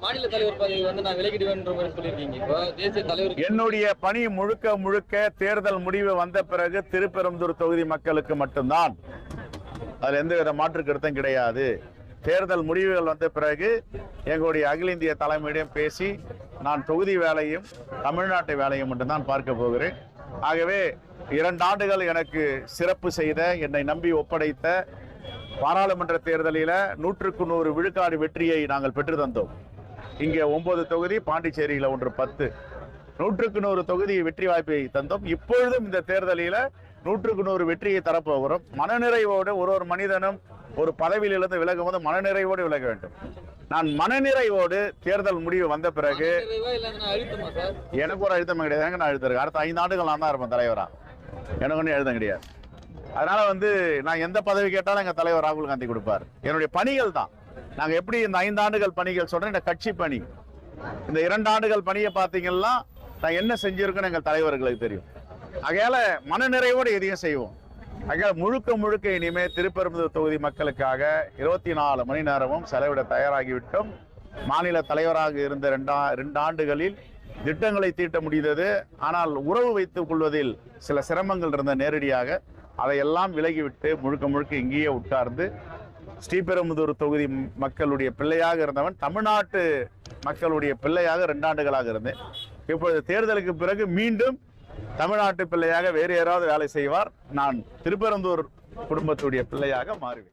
மாநில தலைவர் பதவி நான் விலகிடுவேன் சொல்லியிருக்கீங்க. இப்போ தேசிய தலைவர் என்னுடைய பணி முழுக்க முழுக்க தேர்தல் முடிவு வந்த பிறகு திருப்பெரும்புதூர் தொகுதி மக்களுக்கு மட்டும்தான். அதுல எந்தவித மாற்று கருத்தும் கிடையாது. தேர்தல் முடிவுகள் வந்த பிறகு எங்களுடைய அகில இந்திய தலைமையிடம் பேசி நான் தொகுதி வேலையும் தமிழ்நாட்டு வேலையும் மட்டும்தான் பார்க்க போகிறேன். ஆகவே 2 ஆண்டுகள் எனக்கு சிறப்பு செய்த, என்னை நம்பி ஒப்படைத்த பாராளுமன்ற தேர்தலில் 100க்கு 100 விழுக்காடு வெற்றியை நாங்கள் பெற்று தந்தோம். இங்கே 9 தொகுதி, பாண்டிச்சேரியில் 10, 100க்கு 100 தொகுதி வெற்றி வாய்ப்பை தந்தோம். இப்பொழுதும் இந்த தேர்தலில் 100க்கு 100 வெற்றியை தரப்போகிறோம். மனநிறைவோடு ஒரு மனிதனும் ஒரு பதவியிலிருந்து விலகும் போது மனநிறைவோடு விலக வேண்டும். நான் மனநிறைவோடு தேர்தல் முடிவு வந்த பிறகு எனக்கு ஒரு அழுத்தம் கிடையாது. நான் அழுத்தம் அடுத்த 5 ஆண்டுகள் நான் தான் இருப்பேன் தலைவரா. எனக்கு ஒன்றும் எழுதம் கிடையாது. அதனால நான் எந்த பதவி கேட்டாலும் எங்க தலைவர் ராகுல் காந்தி கொடுப்பார். என்னுடைய பணிகள் தான். நாங்க எப்படி இந்த 5 ஆண்டுகள் பணிகள் சொல்றேன், இந்த கட்சி பணி, இந்த 2 ஆண்டுகள் பணியை பார்த்தீங்கன்னா நான் என்ன செஞ்சிருக்கேன்னு எங்கள் தலைவர்களுக்கு தெரியும். ஆகையால மனநிறைவோடு எதையும் செய்வோம். ஆகையால முழுக்க முழுக்க இனிமே திருப்பெரும்புதூர் தொகுதி மக்களுக்காக 24 மணி நேரமும் செலவிட தயாராகிவிட்டோம். மாநில தலைவராக இருந்த 2 ஆண்டுகளில் திட்டங்களை தீட்ட முடிந்தது. ஆனால் உறவு வைத்துக் கொள்வதில் சில சிரமங்கள் இருந்த நேரடியாக அதையெல்லாம் விலகிவிட்டு முழுக்க முழுக்க இங்கேயே உட்கார்ந்து ஸ்ரீபெரும்புதூர் தொகுதி மக்களுடைய பிள்ளையாக இருந்தவன் தமிழ்நாட்டு மக்களுடைய பிள்ளையாக 2 ஆண்டுகளாக இருந்தேன். இப்பொழுது தேர்தலுக்கு பிறகு மீண்டும் தமிழ்நாட்டு பிள்ளையாக வேறு யாராவது வேலை செய்வார். நான் திருப்பெரும்புதூர் குடும்பத்துடைய பிள்ளையாக மாறுவேன்.